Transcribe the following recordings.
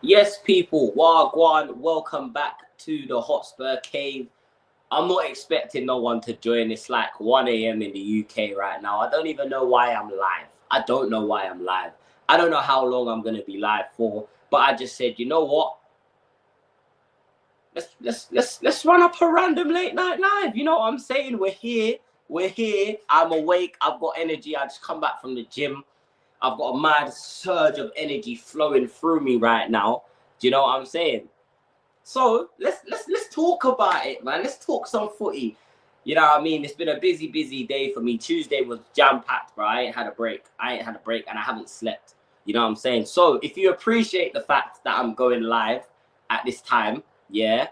Yes, people, Wagwan, welcome back to the Hotspur Cave. I'm not expecting no one to join. It's like 1 a.m. in the UK right now. I don't even know why I'm live. I don't know why I'm live. I don't know how long I'm going to be live for, but I just said, you know what? Let's run up a random late night live. You know what I'm saying? We're here. We're here. I'm awake. I've got energy. I just come back from the gym. I've got a mad surge of energy flowing through me right now. Do you know what I'm saying? So let's talk about it, man. Let's talk some footy. You know what I mean? It's been a busy day for me. Tuesday was jam packed, bro. I ain't had a break. And I haven't slept. You know what I'm saying? So if you appreciate the fact that I'm going live at this time, yeah,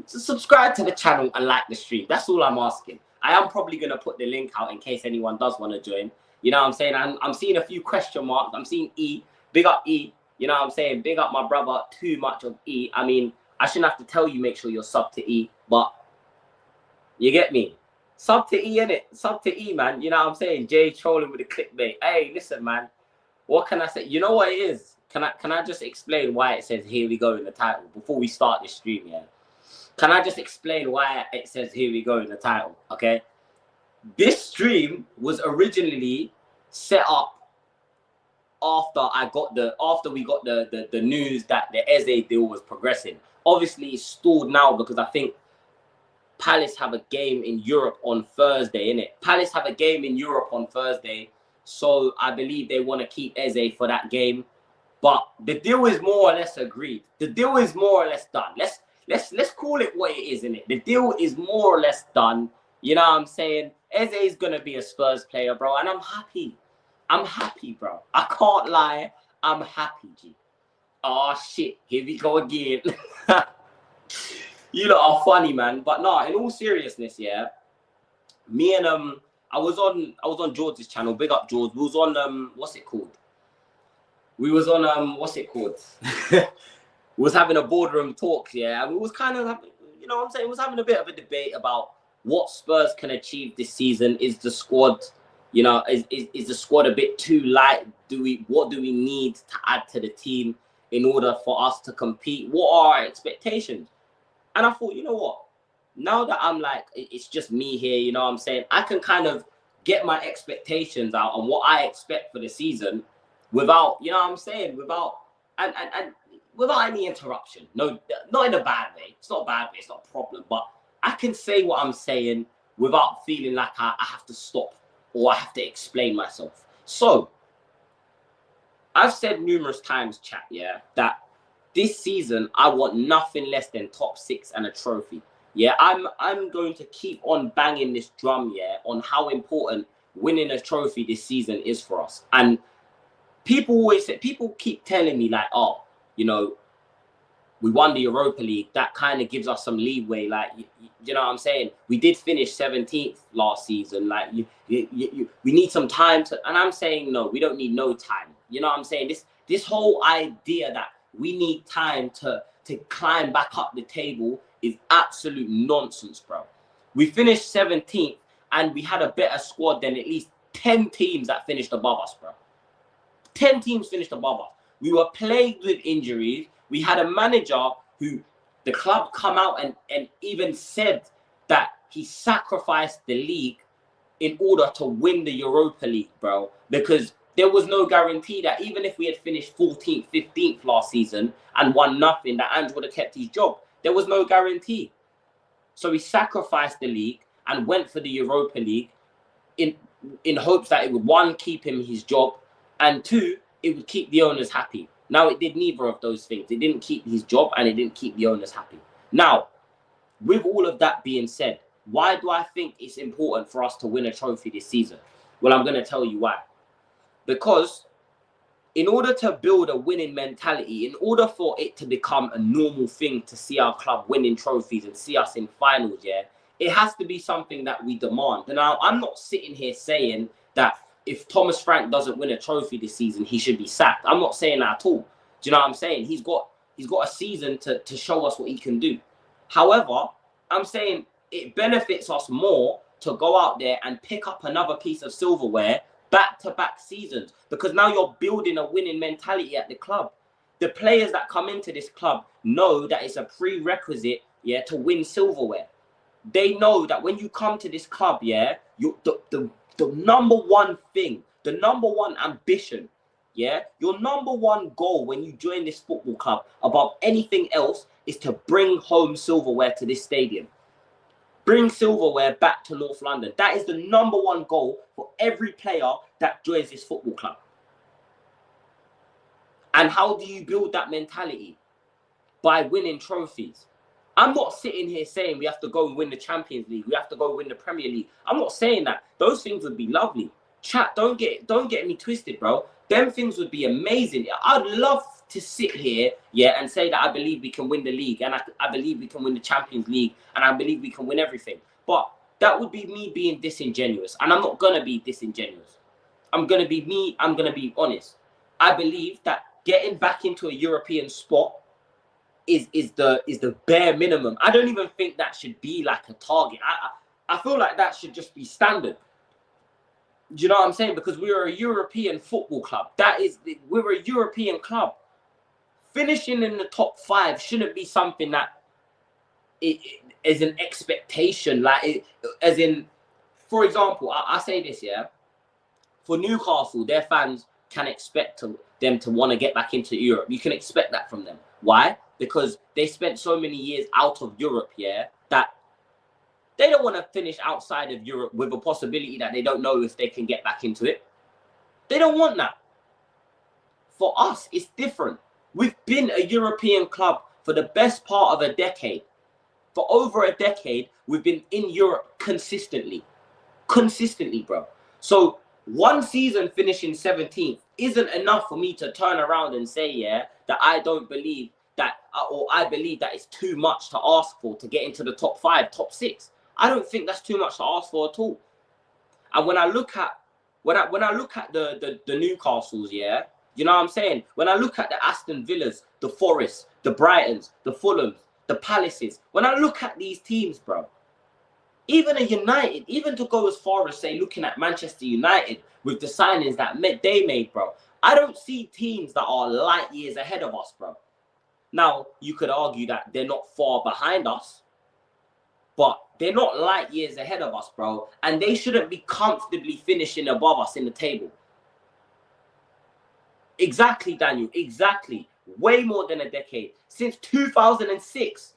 subscribe to the channel and like the stream. That's all I'm asking. I am probably gonna put the link out in case anyone does want to join. You know what I'm saying? I'm seeing a few question marks. I'm seeing E. Big up E. You know what I'm saying? Big up my brother. Too much of E. I mean, I shouldn't have to tell you make sure you're sub to E, but you get me. Sub to E, innit? Sub to E, man. You know what I'm saying? Jay trolling with the clickbait. Hey, listen, man. What can I say? You know what it is? Can I just explain why it says here we go in the title before we start this stream, yeah? Can I just explain why it says here we go in the title, okay? This stream was originally set up after we got the news that the Eze deal was progressing. Obviously, it's stalled now because I think Palace have a game in Europe on Thursday, innit? Palace have a game in Europe on Thursday, so I believe they want to keep Eze for that game. But the deal is more or less agreed. The deal is more or less done. Let's call it what it is, innit? The deal is more or less done. You know what I'm saying? Eze is gonna be a Spurs player, bro, and I'm happy. I'm happy, bro. I can't lie. I'm happy, G. Oh shit, here we go again. You lot are funny, man. But nah, in all seriousness, yeah. Me and I was on George's channel. Big up George. We was on what's it called? We was on what's it called? We was having a boardroom talk, yeah, and we was kind of having, you know what I'm saying, we was having a bit of a debate about what Spurs can achieve this season. Is the squad, is the squad a bit too light? What do we need to add to the team in order for us to compete? What are our expectations? And I thought, you know what? Now that I'm like, it's just me here, you know what I'm saying? I can kind of get my expectations out on what I expect for the season without, you know what I'm saying? And without any interruption. No, not in a bad way. It's not a bad way. It's not a problem. But I can say what I'm saying without feeling like I have to stop or I have to explain myself. So I've said numerous times, chat, yeah, that this season I want nothing less than top six and a trophy. Yeah, I'm going to keep on banging this drum, yeah, on how important winning a trophy this season is for us. And people keep telling me like, oh, you know, we won the Europa League. That kind of gives us some leeway. Like, you know what I'm saying? We did finish 17th last season. Like, we need some time to. And I'm saying no, we don't need no time. You know what I'm saying? This whole idea that we need time to climb back up the table is absolute nonsense, bro. We finished 17th, and we had a better squad than at least 10 teams that finished above us, bro. 10 teams finished above us. We were plagued with injuries. We had a manager who the club come out and even said that he sacrificed the league in order to win the Europa League, bro. Because there was no guarantee that even if we had finished 14th, 15th last season and won nothing, that Ange would have kept his job. There was no guarantee. So he sacrificed the league and went for the Europa League in hopes that it would, one, keep him his job, and two, it would keep the owners happy. Now, it did neither of those things. It didn't keep his job and it didn't keep the owners happy. Now, with all of that being said, why do I think it's important for us to win a trophy this season? Well, I'm going to tell you why. Because in order to build a winning mentality, in order for it to become a normal thing to see our club winning trophies and see us in finals, yeah, it has to be something that we demand. And now, I'm not sitting here saying that if Thomas Frank doesn't win a trophy this season, he should be sacked. I'm not saying that at all. Do you know what I'm saying? He's got a season to show us what he can do. However, I'm saying it benefits us more to go out there and pick up another piece of silverware back-to-back seasons, because now you're building a winning mentality at the club. The players that come into this club know that it's a prerequisite, yeah, to win silverware. They know that when you come to this club, yeah, the number one thing, the number one ambition, yeah, your number one goal when you join this football club above anything else is to bring home silverware to this stadium. Bring silverware back to North London. That is the number one goal for every player that joins this football club. And how do you build that mentality? By winning trophies. I'm not sitting here saying we have to go and win the Champions League. We have to go win the Premier League. I'm not saying that. Those things would be lovely. Chat, don't get me twisted, bro. Them things would be amazing. I'd love to sit here, yeah, and say that I believe we can win the league, and I believe we can win the Champions League, and I believe we can win everything. But that would be me being disingenuous, and I'm not gonna be disingenuous. I'm gonna be me. I'm gonna be honest. I believe that getting back into a European spot is the bare minimum. I don't even think that should be like a target. I feel like that should just be standard. Do you know what I'm saying? Because we are a European football club. We're a European club. Finishing in the top 5 shouldn't be something that it is an expectation. As in, for example, I say this, yeah. For Newcastle, their fans can expect them to want to get back into Europe. You can expect that from them. Why? Because they spent so many years out of Europe, yeah, that they don't want to finish outside of Europe with a possibility that they don't know if they can get back into it. They don't want that. For us, it's different. We've been a European club for the best part of a decade. For over a decade, we've been in Europe consistently. Consistently, bro. So one season finishing 17th isn't enough for me to turn around and say, yeah, that I don't believe that, or I believe that it's too much to ask for to get into the top 5, top 6. I don't think that's too much to ask for at all. And when I look at the Newcastles, yeah, you know what I'm saying? When I look at the Aston Villas, the Forests, the Brightons, the Fulhams, the Palaces, when I look at these teams, bro, even a United, even to go as far as say looking at Manchester United with the signings that they made, bro, I don't see teams that are light years ahead of us, bro. Now, you could argue that they're not far behind us, but they're not light years ahead of us, bro. And they shouldn't be comfortably finishing above us in the table. Exactly, Daniel. Exactly. Way more than a decade. Since 2006.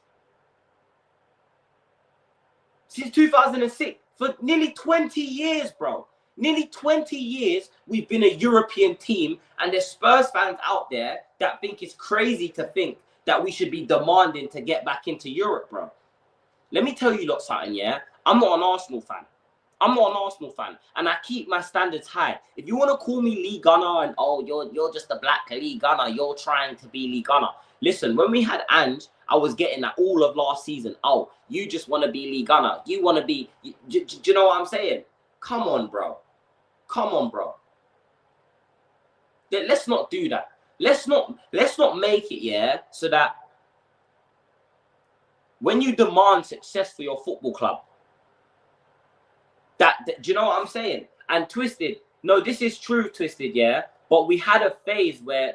Since 2006. For nearly 20 years, bro. Nearly 20 years, we've been a European team. And there's Spurs fans out there that think it's crazy to think that we should be demanding to get back into Europe, bro. Let me tell you lot something, yeah? I'm not an Arsenal fan. I'm not an Arsenal fan. And I keep my standards high. If you want to call me Lee Gunner and, oh, you're just a black Lee Gunner, you're trying to be Lee Gunner. Listen, when we had Ange, I was getting that all of last season. Oh, you just want to be Lee Gunner. You want to be... Do you know what I'm saying? Come on, bro. Come on, bro. Let's not do that. Let's not make it, yeah, so that when you demand success for your football club, that do you know what I'm saying? And Twisted, no, this is true, Twisted, yeah. But we had a phase where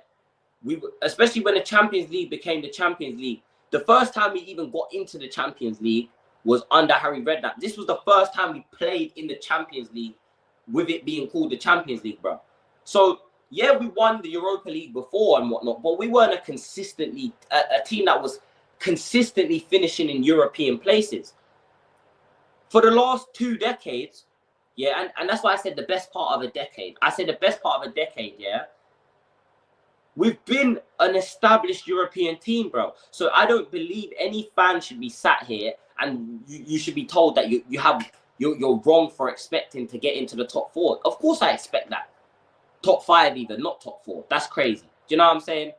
especially when the Champions League became the Champions League, the first time we even got into the Champions League was under Harry Redknapp. This was the first time we played in the Champions League with it being called the Champions League, bro. So yeah, we won the Europa League before and whatnot, but we weren't a team that was consistently finishing in European places. For the last 2 decades, yeah, and that's why I said the best part of a decade. I said the best part of a decade, yeah. We've been an established European team, bro. So I don't believe any fan should be sat here and you should be told that you're wrong for expecting to get into the top 4. Of course I expect that. Top 5 even, not top 4. That's crazy. Do you know what I'm saying?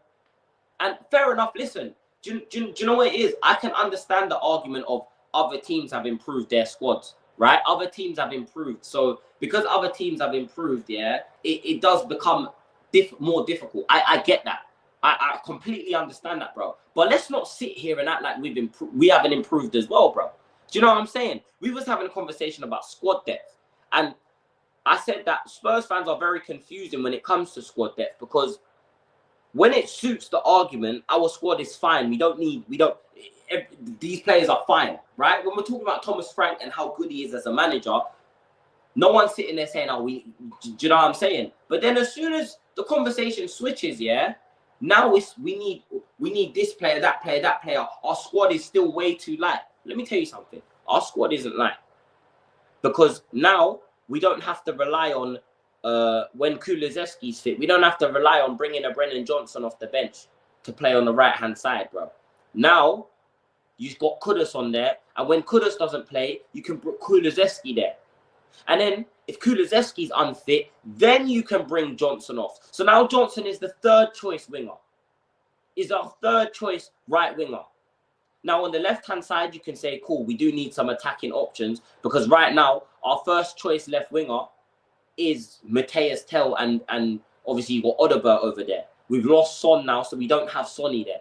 And fair enough, listen. Do you know what it is? I can understand the argument of other teams have improved their squads, right? Other teams have improved. So because other teams have improved, yeah, it does become more difficult. I get that. I completely understand that, bro. But let's not sit here and act like we haven't improved as well, bro. Do you know what I'm saying? We was having a conversation about squad depth. And I said that Spurs fans are very confusing when it comes to squad depth because when it suits the argument, our squad is fine. These players are fine, right? When we're talking about Thomas Frank and how good he is as a manager, no one's sitting there saying, do you know what I'm saying? But then as soon as the conversation switches, yeah, now we need this player, that player, that player. Our squad is still way too light. Let me tell you something. Our squad isn't light. Because now we don't have to rely on when Kulusevski's fit. We don't have to rely on bringing a Brennan Johnson off the bench to play on the right-hand side, bro. Now, you've got Kudus on there. And when Kudus doesn't play, you can put Kulusevski there. And then if Kulusevski's unfit, then you can bring Johnson off. So now Johnson is the third choice winger. Is our third choice right winger. Now on the left-hand side, you can say, cool, we do need some attacking options because right now, our first choice left winger is Matthias Tell and obviously you've got Odegaard over there. We've lost Son now, so we don't have Sonny there.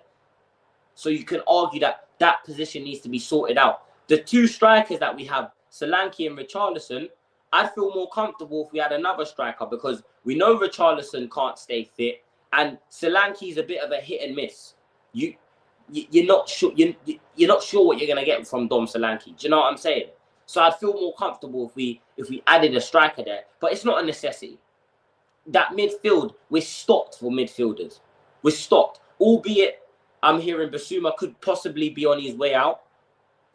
So you can argue that that position needs to be sorted out. The two strikers that we have, Solanke and Richarlison, I'd feel more comfortable if we had another striker because we know Richarlison can't stay fit and Solanke's a bit of a hit and miss. You're not sure what you're gonna get from Dom Solanke. Do you know what I'm saying? So I'd feel more comfortable if we added a striker there, but it's not a necessity. That midfield, we're stocked for midfielders. We're stocked, albeit I'm hearing Basuma could possibly be on his way out.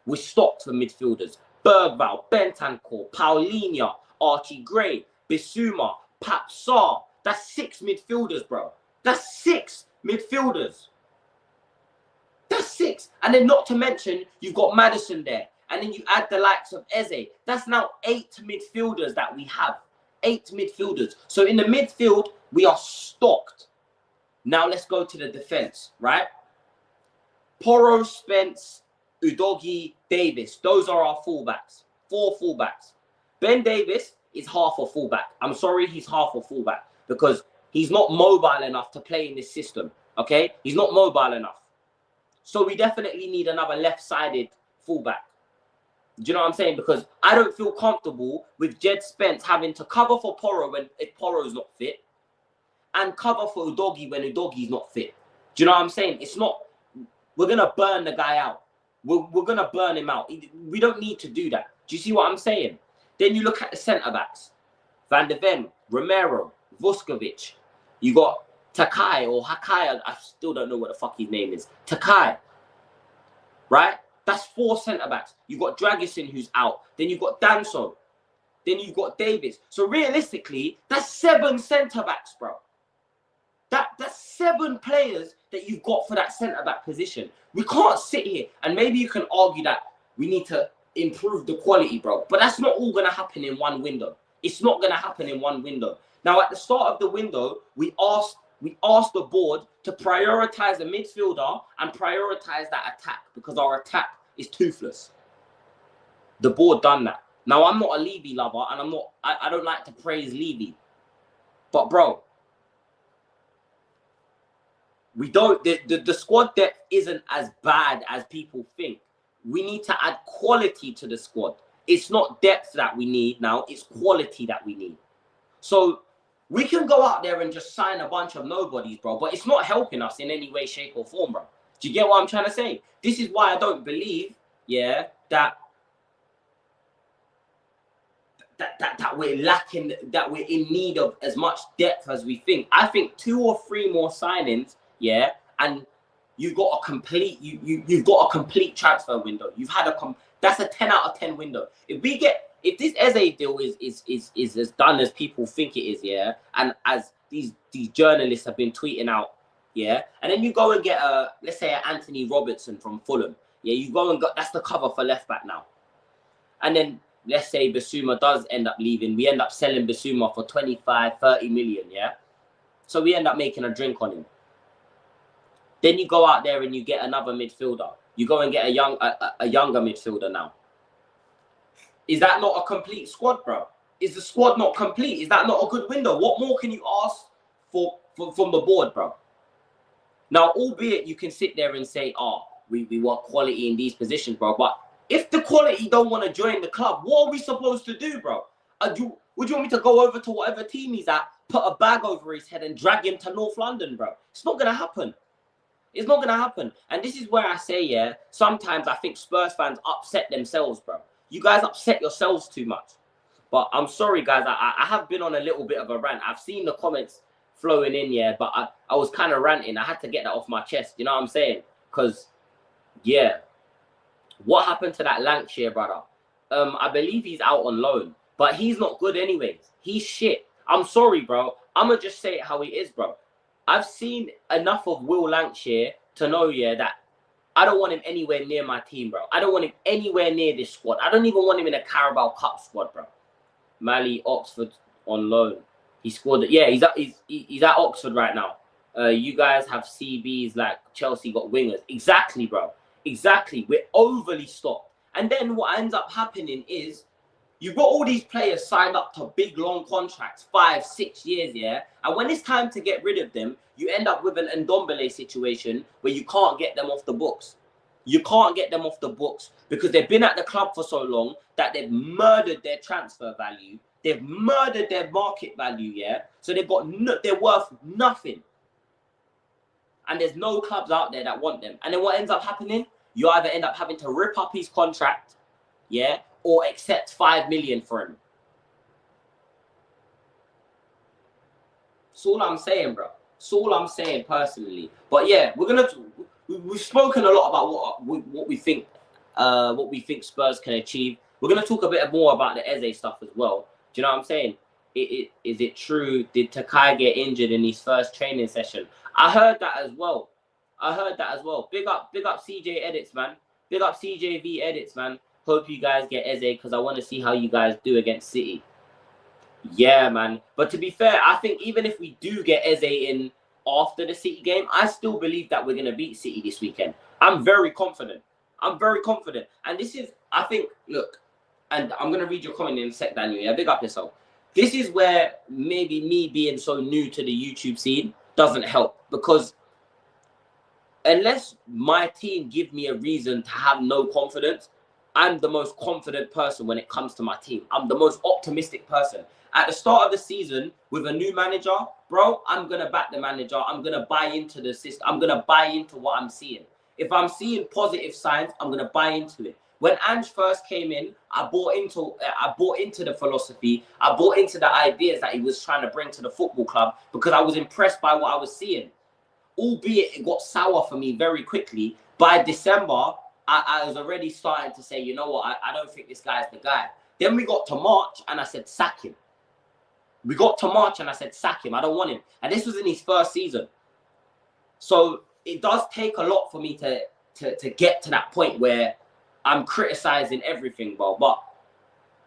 We're stocked for midfielders. Bergvall, Bentancur, Paulinho, Archie Gray, Basuma, Pap Sarr. That's 6 midfielders, bro. That's 6 midfielders. That's 6. And then not to mention, you've got Maddison there. And then you add the likes of Eze. That's now 8 midfielders that we have. 8 midfielders. So in the midfield, we are stocked. Now let's go to the defense, right? Porro, Spence, Udogie, Davis. Those are our fullbacks. 4 fullbacks. Ben Davis is half a fullback. I'm sorry, he's half a fullback because he's not mobile enough to play in this system, okay? He's not mobile enough. So we definitely need another left-sided fullback. Do you know what I'm saying? Because I don't feel comfortable with Jed Spence having to cover for Porro if Porro's not fit and cover for Udogie when Udogie's not fit. Do you know what I'm saying? It's not, we're going to burn the guy out. We're going to burn him out. We don't need to do that. Do you see what I'm saying? Then you look at the centre-backs. Van de Ven, Romero, Vuskovic. You got Takai or Hakai. I still don't know what the fuck his name is. Takai. Right? That's 4 centre-backs. You've got Dragusin who's out. Then you've got Danso. Then you've got Davis. So realistically, that's 7 centre-backs, bro. That's 7 players that you've got for that centre-back position. We can't sit here and maybe you can argue that we need to improve the quality, bro. But that's not all going to happen in one window. It's not going to happen in one window. Now, at the start of the window, we asked the board to prioritize the midfielder and prioritize that attack because our attack is toothless. The board done that. Now, I'm not a Levy lover and I don't like to praise Levy. But, bro, the squad depth isn't as bad as people think. We need to add quality to the squad. It's not depth that we need now, it's quality that we need. So we can go out there and just sign a bunch of nobodies, bro, but it's not helping us in any way, shape, or form, bro. Do you get what I'm trying to say? This is why I don't believe, yeah, that we're lacking, that we're in need of as much depth as we think. I think 2 or 3 more signings, yeah, and you've got a complete you've got a complete transfer window. You've had that's a 10 out of 10 window. If this Eze deal is as done as people think it is, yeah, and as these journalists have been tweeting out, yeah, and then you go and get let's say Anthony Robertson from Fulham, yeah, you go and got that's the cover for left back now, and then let's say Basuma does end up leaving, we end up selling Basuma for 25-30 million, yeah, so we end up making a drink on him. Then you go out there and you get another midfielder. You go and get a younger midfielder now. Is that not a complete squad, bro? Is the squad not complete? Is that not a good window? What more can you ask for from the board, bro? Now, albeit you can sit there and say, oh, we want quality in these positions, bro. But if the quality don't want to join the club, what are we supposed to do, bro? Would you want me to go over to whatever team he's at, put a bag over his head and drag him to North London, bro. It's not going to happen. It's not going to happen. And this is where I say, yeah, sometimes I think Spurs fans upset themselves, bro. You guys upset yourselves too much. But I'm sorry, guys. I have been on a little bit of a rant. I've seen the comments flowing in, yeah, but I was kind of ranting. I had to get that off my chest. You know what I'm saying? Because, yeah, what happened to that Lange, brother? I believe he's out on loan, but he's not good anyways. He's shit. I'm sorry, bro. I'm going to just say it how he is, bro. I've seen enough of Will Lange to know, yeah, that I don't want him anywhere near my team, bro. I don't want him anywhere near this squad. I don't even want him in a Carabao Cup squad, bro. Mali, Oxford on loan. He scored. Yeah, he's at Oxford right now. You guys have CBs like Chelsea got wingers. Exactly, bro. Exactly. We're overly stocked. And then what ends up happening is you've got all these players signed up to big, long contracts, 5, 6 years, yeah? And when it's time to get rid of them, you end up with an Ndombele situation where you can't get them off the books. You can't get them off the books because they've been at the club for so long that they've murdered their transfer value. They've murdered their market value, yeah? So they're worth nothing. And there's no clubs out there that want them. And then what ends up happening? You either end up having to rip up his contract, yeah, or accept 5 million for him. That's all I'm saying, bro. That's all I'm saying personally. But yeah, we've spoken a lot about what we think Spurs can achieve. We're gonna talk a bit more about the Eze stuff as well. Do you know what I'm saying? Is it true? Did Takai get injured in his first training session? I heard that as well. Big up CJ Edits, man. Big up CJV Edits, man. Hope you guys get Eze because I want to see how you guys do against City. Yeah, man. But to be fair, I think even if we do get Eze in after the City game, I still believe that we're going to beat City this weekend. I'm very confident. And this is, I think, look, and I'm going to read your comment in a sec, Daniel. Yeah, big up yourself. This is where maybe me being so new to the YouTube scene doesn't help because unless my team give me a reason to have no confidence, I'm the most confident person when it comes to my team. I'm the most optimistic person. At the start of the season, with a new manager, bro, I'm going to back the manager. I'm going to buy into the system. I'm going to buy into what I'm seeing. If I'm seeing positive signs, I'm going to buy into it. When Ange first came in, I bought into the philosophy. I bought into the ideas that he was trying to bring to the football club because I was impressed by what I was seeing. Albeit it got sour for me very quickly. By December, I was already starting to say, you know what, I don't think this guy's the guy. Then we got to March and I said, sack him. I don't want him. And this was in his first season. So it does take a lot for me to get to that point where I'm criticizing everything, bro. But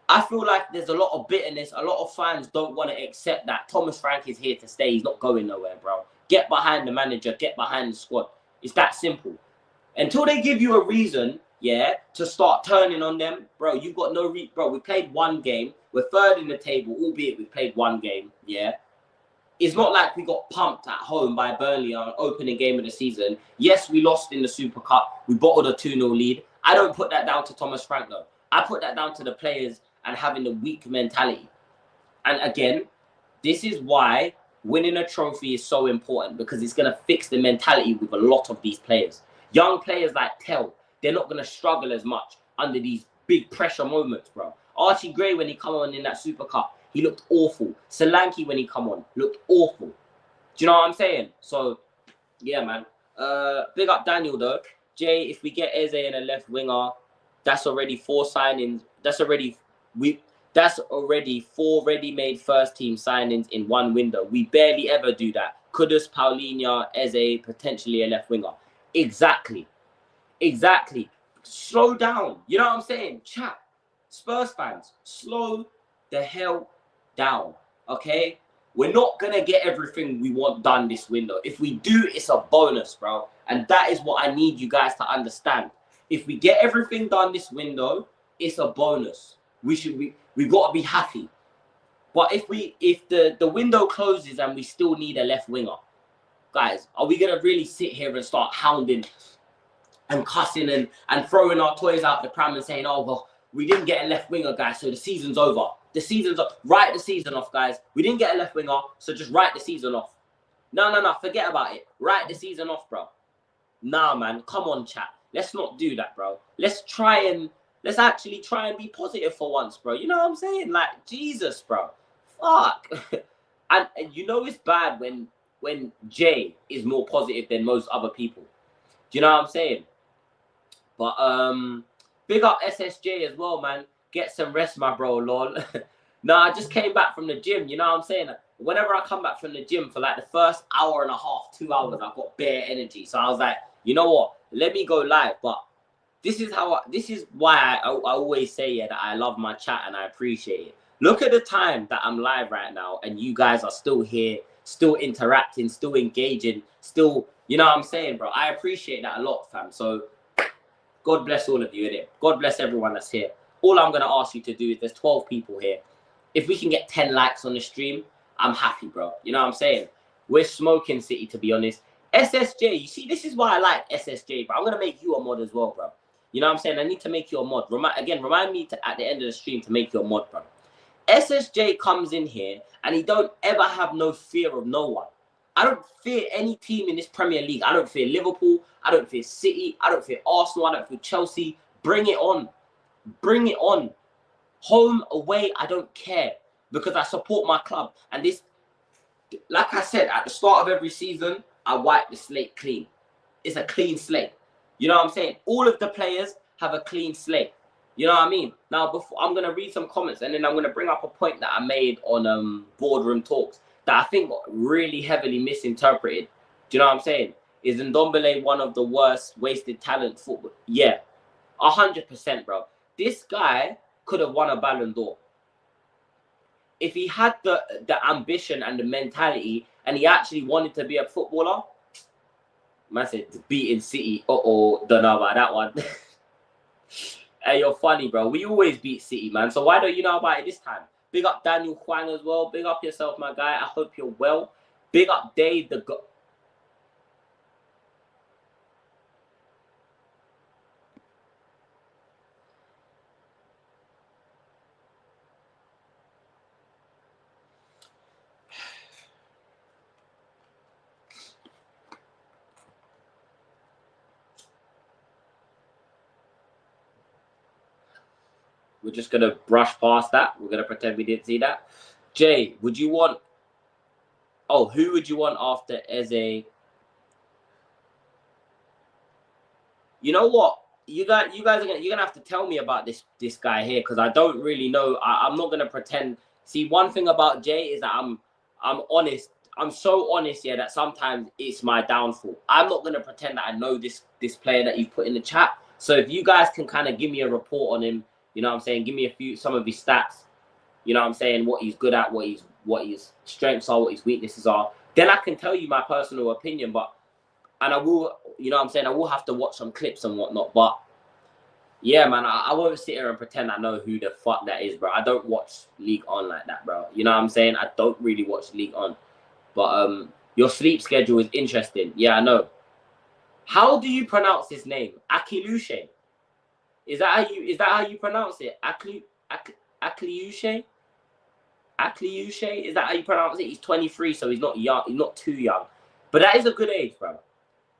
I feel like there's a lot of bitterness. A lot of fans don't want to accept that Thomas Frank is here to stay. He's not going nowhere, bro. Get behind the manager. Get behind the squad. It's that simple. Until they give you a reason, yeah, to start turning on them, bro, you've got no bro, we played one game. We're third in the table, albeit we played one game, yeah. It's not like we got pumped at home by Burnley on opening game of the season. Yes, we lost in the Super Cup. We bottled a 2-0 lead. I don't put that down to Thomas Frank, though. I put that down to the players and having the weak mentality. And again, this is why winning a trophy is so important because it's going to fix the mentality with a lot of these players. Young players like Tell, they're not going to struggle as much under these big pressure moments, bro. Archie Gray, when he come on in that Super Cup, he looked awful. Solanke, when he come on, looked awful. Do you know what I'm saying? So, yeah, man. Big up Daniel, though. Jay, if we get Eze and a left winger, that's already 4 signings. That's already 4 ready-made first-team signings in one window. We barely ever do that. Kudus, Paulinho, Eze, potentially a left winger. Exactly. Slow down. You know what I'm saying? Chat. Spurs fans, slow the hell down. Okay? We're not going to get everything we want done this window. If we do, it's a bonus, bro. And that is what I need you guys to understand. If we get everything done this window, it's a bonus. We've got to be happy. But if the window closes and we still need a left winger, guys, are we going to really sit here and start hounding and cussing and throwing our toys out the pram and saying, oh, well, we didn't get a left winger, guys, so the season's over. The season's off. Write the season off, guys. We didn't get a left winger, so just write the season off. No, forget about it. Write the season off, bro. Nah, man, come on, chat. Let's not do that, bro. Let's actually try and be positive for once, bro. You know what I'm saying? Like, Jesus, bro. Fuck. and you know it's bad when Jay is more positive than most other people. Do you know what I'm saying? But big up SSJ as well, man. Get some rest, my bro, lol. No, I just came back from the gym. You know what I'm saying? Whenever I come back from the gym for like the first hour and a half, 2 hours, I've got bare energy. So I was like, you know what? Let me go live. But this is why I always say, yeah, that I love my chat and I appreciate it. Look at the time that I'm live right now and you guys are still here, still interacting, still engaging, still, you know what I'm saying, bro? I appreciate that a lot, fam. So God bless all of you, innit? God bless everyone that's here. All I'm going to ask you to do is there's 12 people here. If we can get 10 likes on the stream, I'm happy, bro. You know what I'm saying? We're smoking City, to be honest. SSJ, you see, this is why I like SSJ, bro. I'm going to make you a mod as well, bro. You know what I'm saying? I need to make you a mod. Remind me at the end of the stream to make you a mod, bro. SSJ comes in here and he don't ever have no fear of no one. I don't fear any team in this Premier League. I don't fear Liverpool. I don't fear City. I don't fear Arsenal. I don't fear Chelsea. Bring it on. Bring it on. Home, away, I don't care because I support my club. And this, like I said, at the start of every season, I wipe the slate clean. It's a clean slate. You know what I'm saying? All of the players have a clean slate. You know what I mean? Now, before I'm going to read some comments and then I'm going to bring up a point that I made on Boardroom Talks that I think got really heavily misinterpreted. Do you know what I'm saying? Is Ndombele one of the worst wasted talent football? Yeah, 100%, bro. This guy could have won a Ballon d'Or. If he had the ambition and the mentality and he actually wanted to be a footballer, man said beating City. Don't know about that one. Hey, you're funny, bro. We always beat City, man. So why don't you know about it this time? Big up Daniel Huang as well. Big up yourself, my guy. I hope you're well. Big up Dave, the We're just going to brush past that. We're going to pretend we didn't see that. Jay, would you want... Oh, who would you want after Eze? You know what? You guys are you're gonna have to tell me about this guy here because I don't really know. I'm not gonna pretend. See, one thing about Jay is that I'm honest. I'm so honest, yeah, that sometimes it's my downfall. I'm not gonna pretend that I know this player that you put in the chat. So if you guys can kind of give me a report on him, you know what I'm saying? Give me some of his stats. You know what I'm saying? What he's good at, what his strengths are, what his weaknesses are. Then I can tell you my personal opinion, and I will, you know what I'm saying? I will have to watch some clips and whatnot. But yeah, man, I won't sit here and pretend I know who the fuck that is, bro. I don't watch League On like that, bro. You know what I'm saying? I don't really watch League On. But your sleep schedule is interesting. Yeah, I know. How do you pronounce his name? Akilushe. Is that how you pronounce it? Akliushe? Akliushe? Is that how you pronounce it? He's 23, so he's not young. He's not too young. But that is a good age, bro.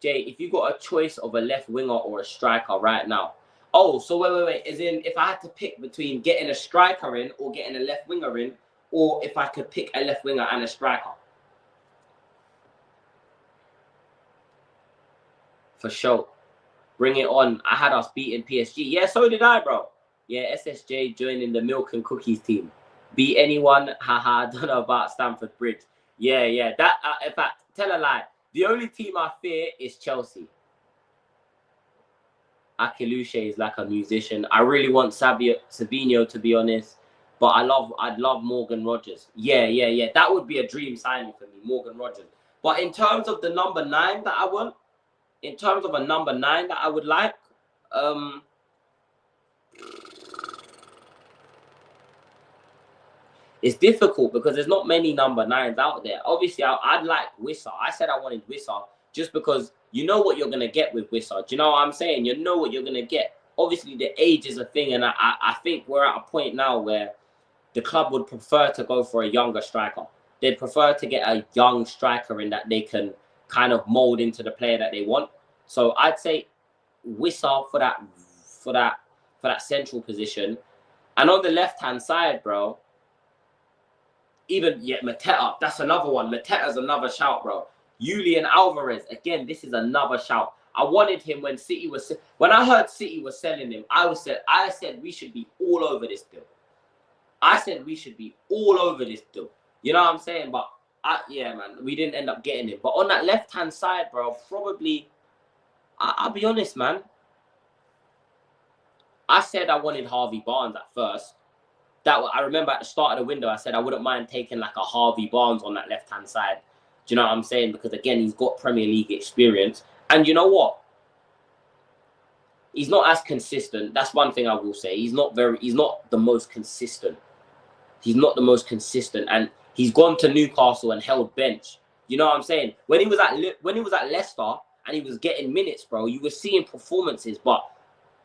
Jay, if you got a choice of a left winger or a striker right now. Oh, so wait. As in, if I had to pick between getting a striker in or getting a left winger in, or if I could pick a left winger and a striker. For sure. Bring it on. I had us beating PSG. Yeah, so did I, bro. Yeah, SSJ joining the Milk and Cookies team. Beat anyone? Haha, don't know about Stamford Bridge. Yeah. That, in fact, tell a lie. The only team I fear is Chelsea. Akilushe is like a musician. I really want Savinho, to be honest. But I'd love Morgan Rogers. Yeah. That would be a dream signing for me, Morgan Rogers. But in terms of the number 9 that I want, in terms of a number 9 that I would like, it's difficult because there's not many number 9s out there. Obviously, I'd like Wissa. I said I wanted Wissa just because you know what you're going to get with Wissa. Do you know what I'm saying? You know what you're going to get. obviously the age is a thing, and I think we're at a point now where the club would prefer to go for a younger striker. They'd prefer to get a young striker in that they can kind of mold into the player that they want. So I'd say Wissa for that central position. And on the left-hand side, bro, even, yeah, Mateta, that's another one. Mateta's another shout, bro. Julian Alvarez, again, this is another shout. I wanted him when I heard City was selling him, I said we should be all over this deal. I said we should be all over this deal. You know what I'm saying? But, yeah, man, we didn't end up getting him. But on that left-hand side, bro, probably, I'll be honest, man. I said I wanted Harvey Barnes at first. I remember at the start of the window, I said I wouldn't mind taking like a Harvey Barnes on that left-hand side. Do you know what I'm saying? Because, again, he's got Premier League experience. And you know what? He's not as consistent. That's one thing I will say. He's not the most consistent. He's not the most consistent. And he's gone to Newcastle and held bench. You know what I'm saying? When he was at Leicester and he was getting minutes, bro, you were seeing performances. But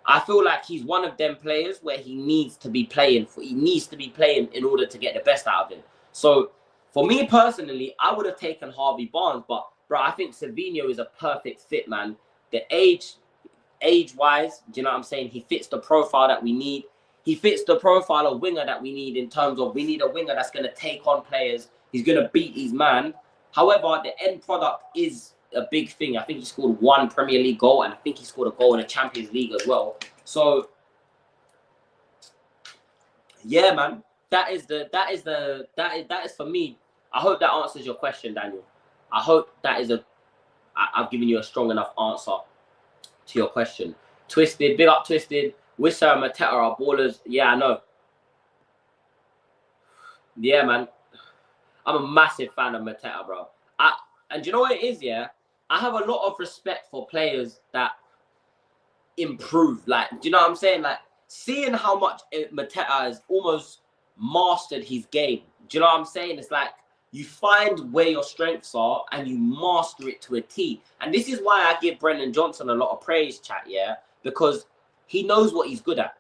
I feel like he's one of them players where he needs to be playing. He needs to be playing in order to get the best out of him. So, for me personally, I would have taken Harvey Barnes. But, bro, I think Savinho is a perfect fit, man. The age-wise, do you know what I'm saying? He fits the profile that we need. He fits the profile of winger that we need in terms of we need a winger that's going to take on players. He's going to beat his man. However, the end product is a big thing. I think he scored 1 Premier League goal, and I think he scored a goal in the Champions League as well. So, yeah, man, that is for me. I hope that answers your question, Daniel. I hope that is I've given you a strong enough answer to your question. Twisted, big up Twisted. Wissa and Mateta are ballers. Yeah, I know. Yeah, man. I'm a massive fan of Mateta, bro. And you know what it is, yeah? I have a lot of respect for players that improve. Like, do you know what I'm saying? Like, seeing how much Mateta has almost mastered his game. Do you know what I'm saying? It's like you find where your strengths are and you master it to a T. And this is why I give Brendan Johnson a lot of praise, chat, yeah? Because he knows what he's good at.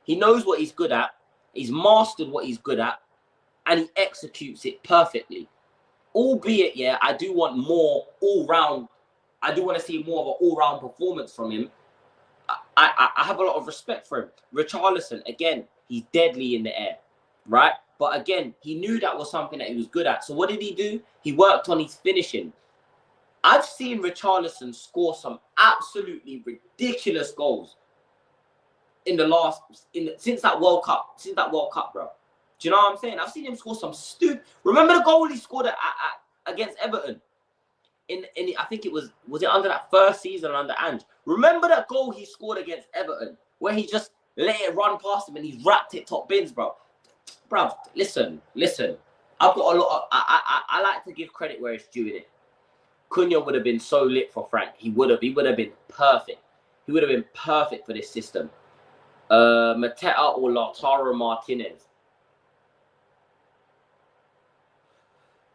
He knows what he's good at. He's mastered what he's good at. And he executes it perfectly. Albeit, yeah, I do want more all-round. I do want to see more of an all-round performance from him. I have a lot of respect for him. Richarlison, again, he's deadly in the air, right? But again, he knew that was something that he was good at. So what did he do? He worked on his finishing. I've seen Richarlison score some absolutely ridiculous goals since that World Cup, bro. Do you know what I'm saying? I've seen him score some stupid. Remember the goal he scored against Everton? I think it was it under that first season under Ange? Remember that goal he scored against Everton where he just let it run past him and he's wrapped it top bins, bro. Bro, listen. I've got a lot of. I like to give credit where it's due in it. Cunha would have been so lit for Frank. He would have been perfect. He would have been perfect for this system. Mateta or Lautaro Martinez.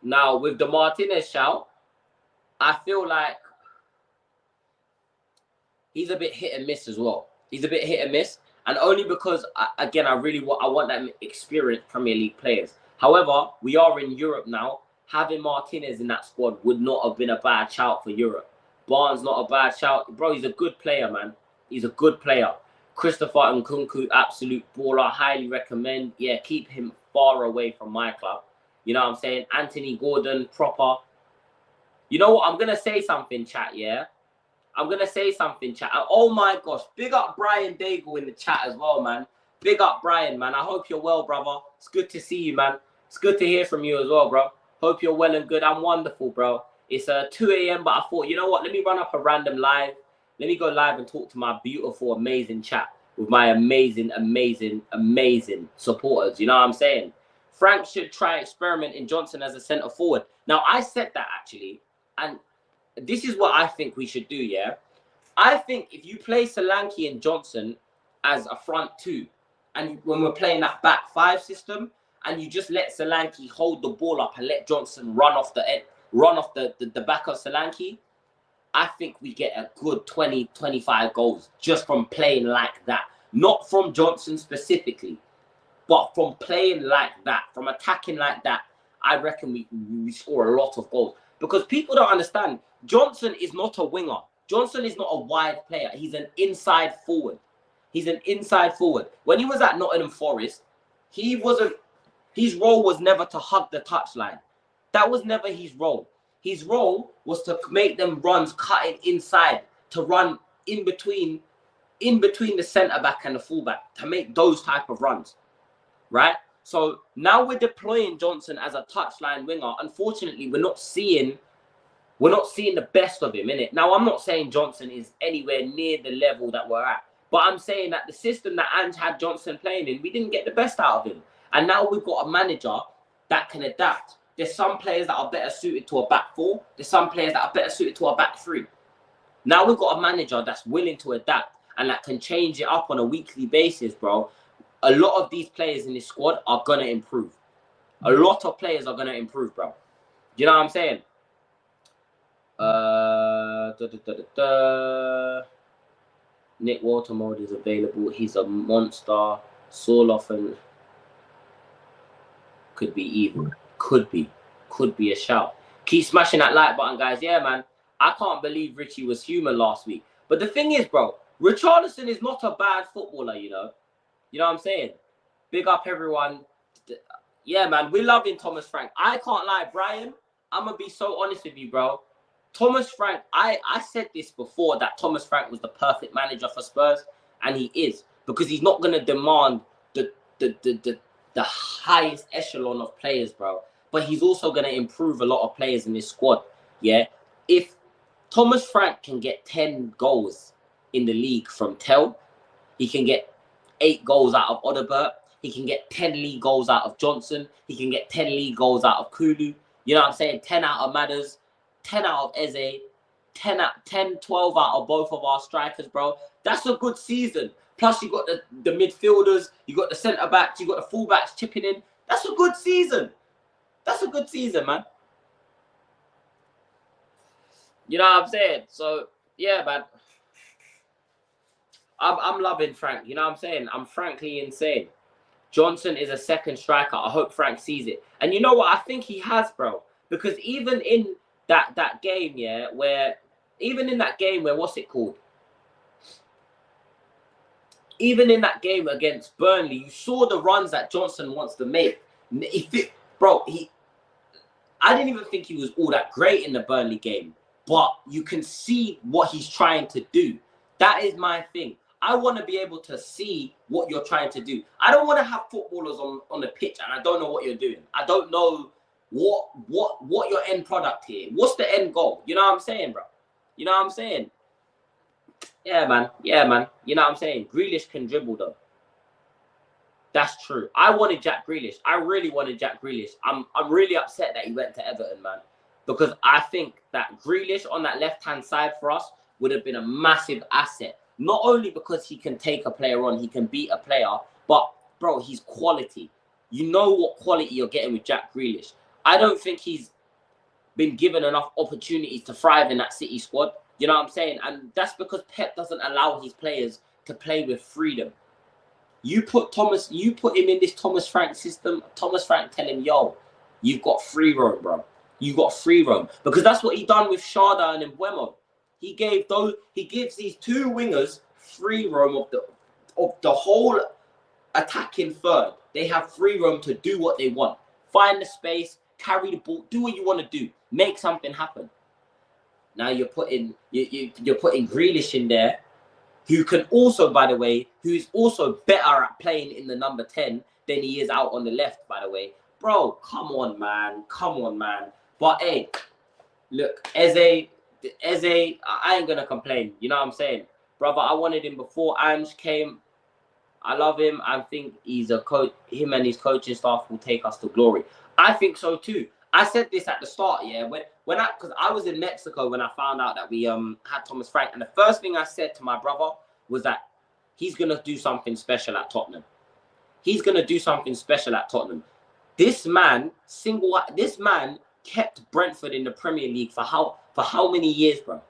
Now, with the Martinez shout, I feel like he's a bit hit and miss as well. He's a bit hit and miss. And only because, again, I want that experienced Premier League players. However, we are in Europe now. Having Martinez in that squad would not have been a bad shout for Europe. Barnes, not a bad shout. Bro, he's a good player, man. He's a good player. Christopher Nkunku, absolute baller. Highly recommend. Yeah, keep him far away from my club. You know what I'm saying? Anthony Gordon, proper. You know what? I'm going to say something, chat, yeah? I'm going to say something, chat. Oh, my gosh. Big up Brian Daigle in the chat as well, man. Big up Brian, man. I hope you're well, brother. It's good to see you, man. It's good to hear from you as well, bro. Hope you're well and good. I'm wonderful, bro. It's 2 a.m., but I thought, you know what? Let me run up a random live. Let me go live and talk to my beautiful, amazing chat with my amazing, amazing, amazing supporters. You know what I'm saying? Frank should try experimenting Johnson as a centre forward. Now, I said that, actually, and this is what I think we should do, yeah? I think if you play Solanke and Johnson as a front two, and when we're playing that back five system, and you just let Solanke hold the ball up and let Johnson run off the back of Solanke, I think we get a good 20, 25 goals just from playing like that. Not from Johnson specifically, but from playing like that, from attacking like that. I reckon we score a lot of goals. Because people don't understand, Johnson is not a winger. Johnson is not a wide player. He's an inside forward. He's an inside forward. When he was at Nottingham Forest, he wasn't. His role was never to hug the touchline. That was never his role. His role was to make them runs cutting inside, to run in between the centre back and the fullback, to make those type of runs, right? So now we're deploying Johnson as a touchline winger. Unfortunately, we're not seeing the best of him, innit? Now, I'm not saying Johnson is anywhere near the level that we're at, but I'm saying that the system that Ange had Johnson playing in, we didn't get the best out of him. And now we've got a manager that can adapt. There's some players that are better suited to a back four. There's some players that are better suited to a back three. Now we've got a manager that's willing to adapt and that can change it up on a weekly basis, bro. A lot of these players in this squad are going to improve. A lot of players are going to improve, bro. You know what I'm saying? Nick Watermold is available. He's a monster. Soloff and could be evil. Could be a shout. Keep smashing that like button, guys. Yeah, man. I can't believe Richie was human last week. But the thing is, bro, Richarlison is not a bad footballer, you know. You know what I'm saying? Big up everyone. Yeah, man. We're loving Thomas Frank. I can't lie, Brian. I'm going to be so honest with you, bro. Thomas Frank, I said this before, that Thomas Frank was the perfect manager for Spurs, and he is, because he's not going to demand the highest echelon of players, bro. But he's also going to improve a lot of players in this squad. Yeah, if Thomas Frank can get 10 goals in the league from Tel, he can get 8 goals out of Odobert. He can get 10 league goals out of Johnson. He can get 10 league goals out of Kulu. You know what I'm saying? 10 out of Madders. 10 out of Eze, 10, 12 out of both of our strikers, bro. That's a good season. Plus, you got the midfielders, you got the centre-backs, you got the full-backs chipping in. That's a good season. That's a good season, man. You know what I'm saying? So, yeah, man. I'm loving Frank. You know what I'm saying? I'm frankly insane. Johnson is a second striker. I hope Frank sees it. And you know what? I think he has, bro. Because even in that game, yeah, even in that game where, what's it called? Even in that game against Burnley, you saw the runs that Johnson wants to make. I didn't even think he was all that great in the Burnley game, but you can see what he's trying to do. That is my thing. I want to be able to see what you're trying to do. I don't want to have footballers on the pitch and I don't know what you're doing. I don't know what your end product here. What's the end goal? You know what I'm saying, bro? You know what I'm saying? Yeah, man. Yeah, man. You know what I'm saying? Grealish can dribble, though. That's true. I wanted Jack Grealish. I really wanted Jack Grealish. I'm really upset that he went to Everton, man. Because I think that Grealish on that left-hand side for us would have been a massive asset. Not only because he can take a player on, he can beat a player, but, bro, he's quality. You know what quality you're getting with Jack Grealish. I don't think he's been given enough opportunities to thrive in that City squad. You know what I'm saying? And that's because Pep doesn't allow his players to play with freedom. You put him in this Thomas Frank system. Thomas Frank tell him, yo, you've got free roam, bro. You got free roam. Because that's what he done with Sharda and Mbeumo. He gives these two wingers free roam of the whole attacking third. They have free roam to do what they want. Find the space, carry the ball, do what you want to do, make something happen. Now you're putting Grealish in there, who can also, by the way, who's also better at playing in the number 10 than he is out on the left, by the way. Bro, come on, man. Come on, man. But, hey, look, Eze, I ain't going to complain. You know what I'm saying? Brother, I wanted him before Ange came. I love him. I think he's a coach. Him and his coaching staff will take us to glory. I think so, too. I said this at the start, yeah, because I was in Mexico when I found out that we had Thomas Frank, and the first thing I said to my brother was that he's gonna do something special at Tottenham. He's gonna do something special at Tottenham. This man kept Brentford in the Premier League for how many years, bro?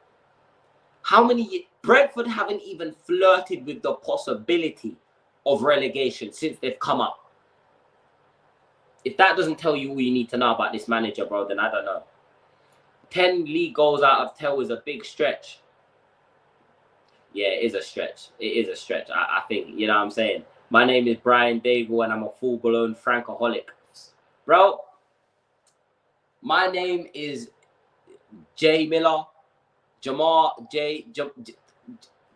How many? Brentford haven't even flirted with the possibility of relegation since they've come up. If that doesn't tell you all you need to know about this manager, bro, then I don't know. 10 league goals out of 10 is a big stretch. Yeah, it is a stretch. It is a stretch. I think, you know what I'm saying? My name is Brian Daigle, and I'm a full-blown Frankaholic. Bro, my name is Jay Miller.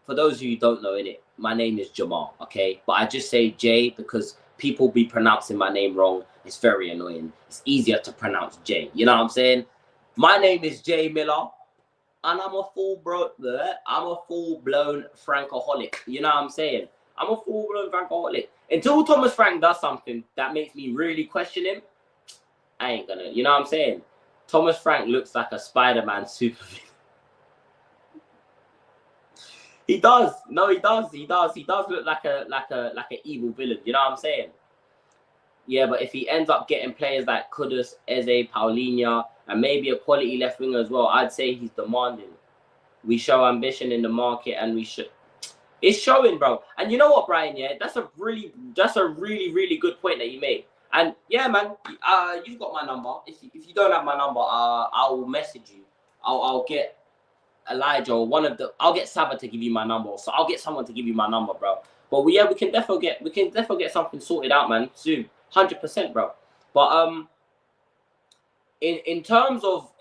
For those of you who don't know, innit, my name is Jamal, okay? But I just say Jay because people be pronouncing my name wrong. It's very annoying. It's easier to pronounce Jay. You know what I'm saying? My name is Jay Miller, and I'm a full-blown Frankaholic. You know what I'm saying? I'm a full-blown Frankaholic. Until Thomas Frank does something that makes me really question him, I ain't gonna. You know what I'm saying? Thomas Frank looks like a Spider-Man supervillain. He does. No, he does. He does. He does look like an evil villain. You know what I'm saying? Yeah, but if he ends up getting players like Kudus, Eze, Paulinho, and maybe a quality left winger as well, I'd say he's demanding. We show ambition in the market, and we should. It's showing, bro. And you know what, Brian? Yeah, that's a really, really good point that you made. And yeah, man, you've got my number. If you don't have my number, I'll message you. I'll get Elijah or I'll get Saba to give you my number, so I'll get someone to give you my number, bro. But we can definitely get something sorted out, man, soon, 100%, bro. But in terms of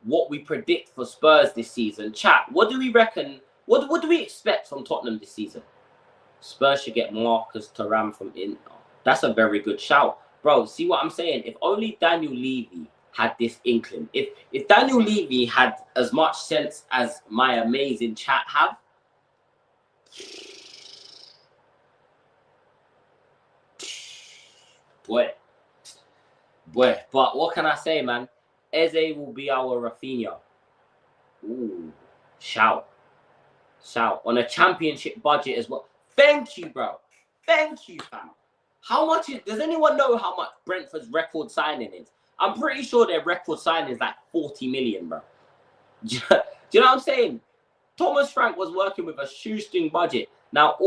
what we predict for Spurs this season, chat, what do we reckon? What do we expect from Tottenham this season? Spurs should get Marcus Thuram from Inter. That's a very good shout, bro. See what I'm saying? If only Daniel Levy had this inkling. If Daniel Levy had as much sense as my amazing chat have, boy. But what can I say, man? Eze will be our Rafinha. Ooh, shout on a championship budget as well. Thank you, bro. Thank you, fam. How much does anyone know how much Brentford's record signing is? I'm pretty sure their record signing is like 40 million, bro. Do you know what I'm saying? Thomas Frank was working with a shoestring budget. Now,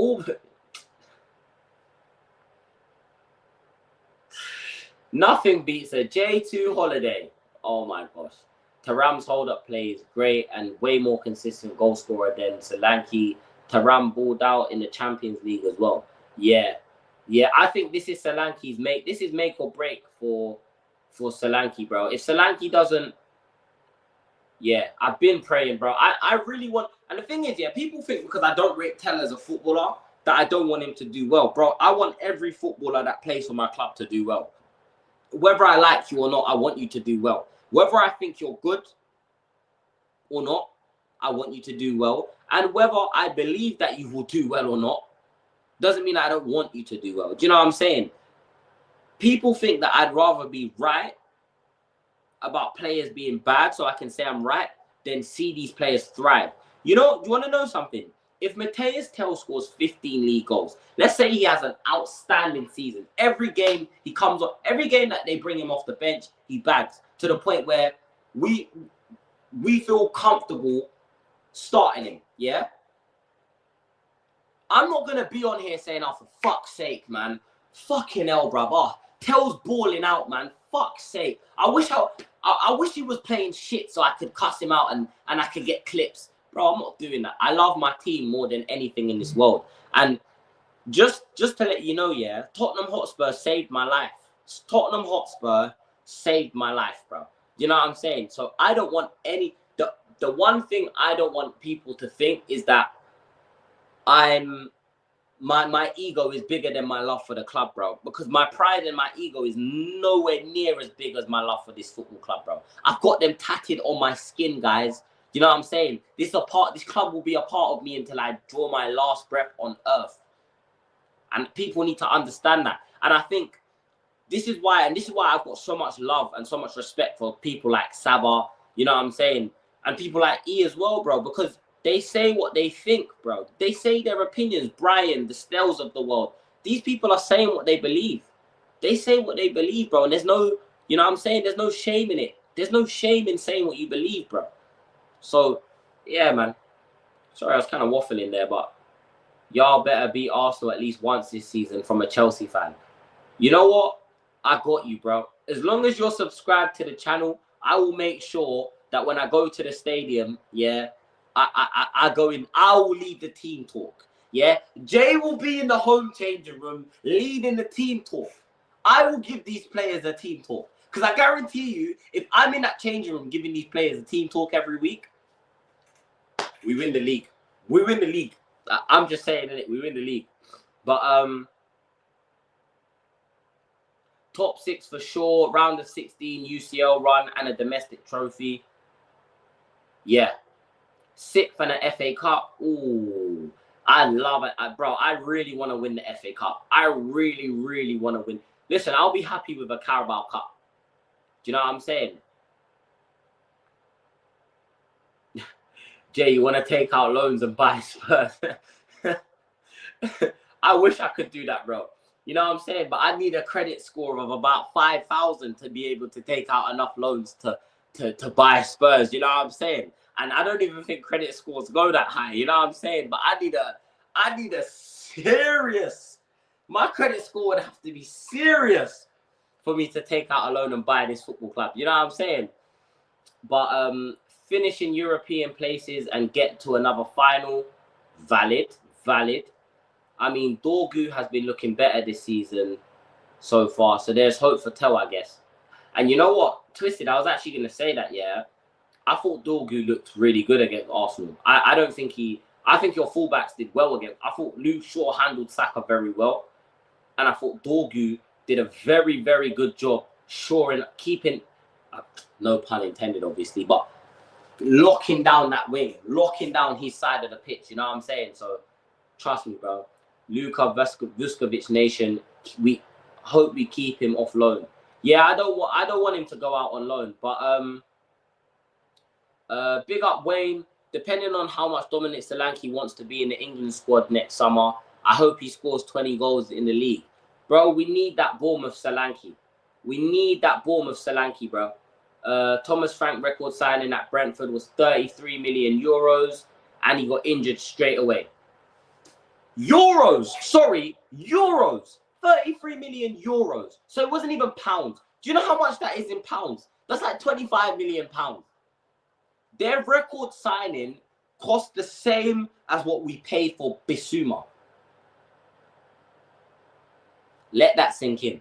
nothing beats a J2 holiday. Oh, my gosh. Thuram's hold-up play is great and way more consistent goal scorer than Solanke. Thuram balled out in the Champions League as well. Yeah, I think this is Solanke's make. This is make or break for Solanke, bro. If Solanke doesn't, yeah, I've been praying, bro. I really want, and the thing is, yeah, people think because I don't rate Tell as a footballer that I don't want him to do well, bro. I want every footballer that plays for my club to do well. Whether I like you or not, I want you to do well. Whether I think you're good or not, I want you to do well. And whether I believe that you will do well or not, doesn't mean I don't want you to do well. Do you know what I'm saying? People think that I'd rather be right about players being bad so I can say I'm right than see these players thrive. You know, do you want to know something? If Mateus Tell scores 15 league goals, let's say he has an outstanding season. Every game he comes up, every game that they bring him off the bench, he bags to the point where we feel comfortable starting him, yeah? I'm not going to be on here saying, oh, for fuck's sake, man. Fucking hell, bruv. Oh, Tell's balling out, man. Fuck's sake. I wish he was playing shit so I could cuss him out and I could get clips. Bro, I'm not doing that. I love my team more than anything in this world. And just to let you know, yeah, Tottenham Hotspur saved my life. Tottenham Hotspur saved my life, bro. You know what I'm saying? So I don't want any... The one thing I don't want people to think is that my ego is bigger than my love for the club, bro. Because my pride and my ego is nowhere near as big as my love for this football club, bro. I've got them tatted on my skin, guys. You know what I'm saying? This club will be a part of me until I draw my last breath on earth. And people need to understand that. And I think this is why I've got so much love and so much respect for people like Saba, you know what I'm saying? And people like E as well, bro, because they say what they think, bro. They say their opinions. Brian, the Stells of the world. These people are saying what they believe. They say what they believe, bro. And there's no, you know what I'm saying? There's no shame in it. There's no shame in saying what you believe, bro. So, yeah, man. Sorry, I was kind of waffling there, but y'all better beat Arsenal at least once this season from a Chelsea fan. You know what? I got you, bro. As long as you're subscribed to the channel, I will make sure that when I go to the stadium, yeah, I go in. I will lead the team talk. Yeah, Jay will be in the home changing room leading the team talk. I will give these players a team talk because I guarantee you, if I'm in that changing room giving these players a team talk every week, we win the league. We win the league. I'm just saying it. We win the league. But top 6 for sure. Round of 16 UCL run and a domestic trophy. Yeah. 6th and an FA Cup. Ooh, I love it, bro. I really want to win the FA Cup. I really, really want to win. Listen, I'll be happy with a Carabao Cup. Do you know what I'm saying? Jay, you want to take out loans and buy Spurs? I wish I could do that, bro. You know what I'm saying? But I need a credit score of about 5,000 to be able to take out enough loans to buy Spurs. You know what I'm saying? And I don't even think credit scores go that high. You know what I'm saying? But I need a serious. My credit score would have to be serious for me to take out a loan and buy this football club. You know what I'm saying? But finish in European places and get to another final, valid. I mean, Dorgu has been looking better this season so far, so there's hope for Tel, I guess. And you know what, Twisted, I was actually going to say that, yeah. I thought Dorgu looked really good against Arsenal. I don't think I think your fullbacks did well against. I thought Luke Shaw handled Saka very well. And I thought Dorgu did a very, very good job keeping, no pun intended, obviously, but locking down that wing, locking down his side of the pitch. You know what I'm saying? So trust me, bro. Luka Vuskovic Nation. We hope we keep him off loan. Yeah, I don't want him to go out on loan. But big up Wayne. Depending on how much Dominic Solanke wants to be in the England squad next summer, I hope he scores 20 goals in the league. Bro, we need that Bournemouth Solanke. We need that Bournemouth Solanke, bro. Thomas Frank record signing at Brentford was 33 million euros, and he got injured straight away. Euros, sorry, euros. 33 million euros. So it wasn't even pounds. Do you know how much that is in pounds? That's like 25 million pounds. Their record signing cost the same as what we paid for Bissouma. Let that sink in.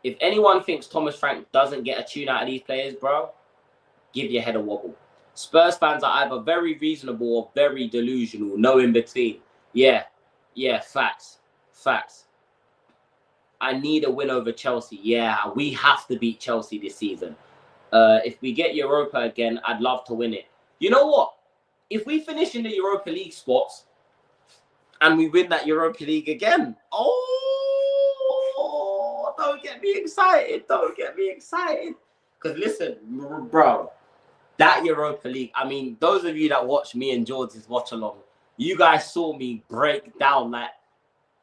If anyone thinks Thomas Frank doesn't get a tune out of these players, bro, give your head a wobble. Spurs fans are either very reasonable or very delusional. No in between. Yeah, facts. I need a win over Chelsea. Yeah, we have to beat Chelsea this season. If we get Europa again, I'd love to win it. You know what? If we finish in the Europa League spots and we win that Europa League again, don't get me excited. Because listen, bro, that Europa League, I mean, those of you that watch me and George's watch along, you guys saw me break down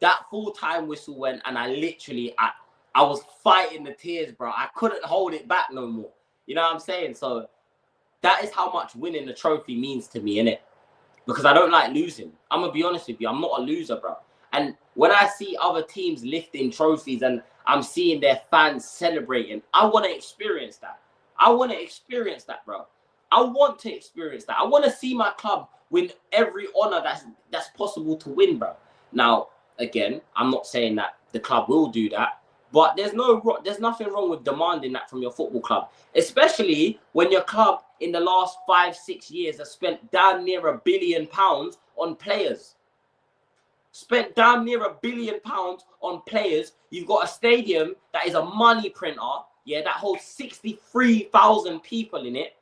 that full-time whistle went, and I was fighting the tears, bro. I couldn't hold it back no more. You know what I'm saying? So that is how much winning the trophy means to me, innit? Because I don't like losing. I'm going to be honest with you. I'm not a loser, bro. And when I see other teams lifting trophies and I'm seeing their fans celebrating, I want to experience that. I want to experience that, bro. I want to experience that. I want to see my club win every honor that's possible to win, bro. Now, again, I'm not saying that the club will do that, but there's nothing wrong with demanding that from your football club, especially when your club in the last 5-6 years has spent damn near £1 billion on players. Spent damn near £1 billion on players. You've got a stadium that is a money printer, yeah, that holds 63,000 people in it.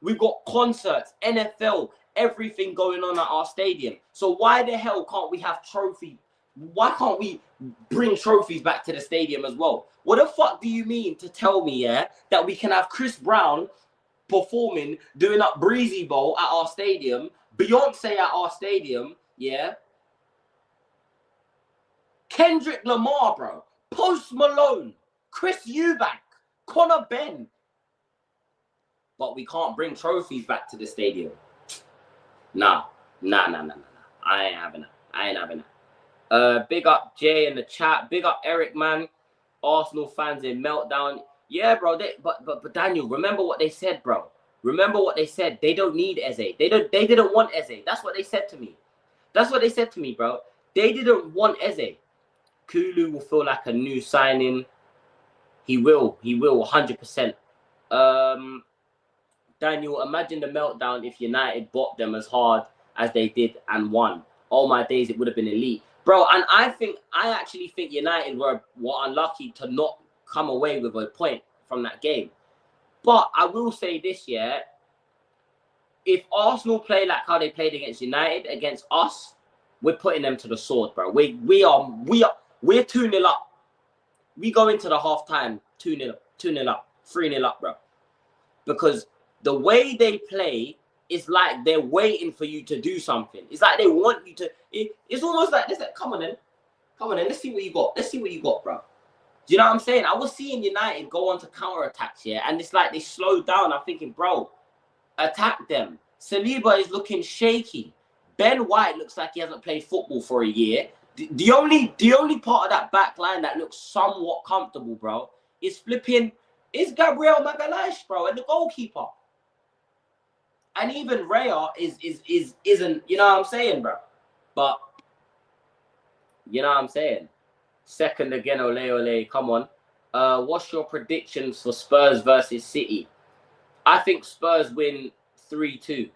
We've got concerts, NFL, everything going on at our stadium. So why the hell can't we have trophies? Why can't we bring trophies back to the stadium as well? What the fuck do you mean to tell me, yeah, that we can have Chris Brown performing, doing up Breezy Bowl at our stadium, Beyonce at our stadium, yeah? Kendrick Lamar, bro. Post Malone, Chris Eubank, Conor Benn. but we can't bring trophies back to the stadium. Nah. I ain't having that. Big up Jay in the chat. Big up Eric, man. Arsenal fans in meltdown. Yeah, bro. But Daniel, remember what they said, bro. Remember what they said. They don't need Eze. They didn't want Eze. That's what they said to me. That's what they said to me, bro. They didn't want Eze. Kulu will feel like a new signing. He will 100%. Daniel, imagine the meltdown if United bought them as hard as they did and won. All my days, it would have been elite. Bro, and I actually think United were unlucky to not come away with a point from that game. But I will say this, yeah. If Arsenal play like how they played against United, against us, we're putting them to the sword, bro. We're 2-0 up. We go into the half-time 2-0 up, 3-0 up, bro. Because the way they play is like they're waiting for you to do something. It's like they want you to. It's almost like this. Like, come on then. Let's see what you got, bro. Do you know what I'm saying? I was seeing United go on to counter-attacks here, and it's like they slowed down. I'm thinking, bro, attack them. Saliba is looking shaky. Ben White looks like he hasn't played football for a year. The only part of that back line that looks somewhat comfortable, bro, is Gabriel Magalhaes, bro, and the goalkeeper. And even Raya isn't, you know what I'm saying, bro? But, you know what I'm saying? Second again, ole, come on. What's your predictions for Spurs versus City? I think Spurs win 3-2,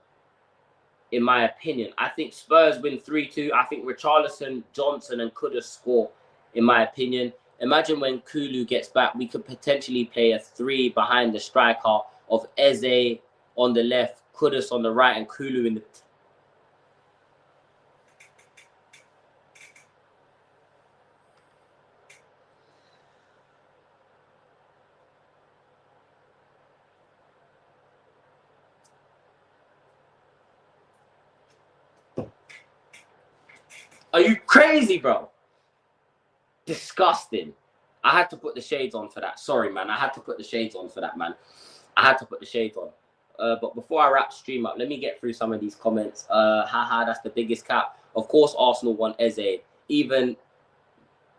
in my opinion. I think Spurs win 3-2. I think Richarlison, Johnson, and Kudus score, in my opinion. Imagine when Kulu gets back, we could potentially play a 3 behind the striker of Eze on the left, Kudus on the right, and Kulu in the... Are you crazy, bro? Disgusting. I had to put the shades on for that. Sorry, man. I had to put the shades on for that, man. I had to put the shades on. But before I wrap stream up, let me get through some of these comments. Haha, that's the biggest cap. Of course, Arsenal won Eze. Even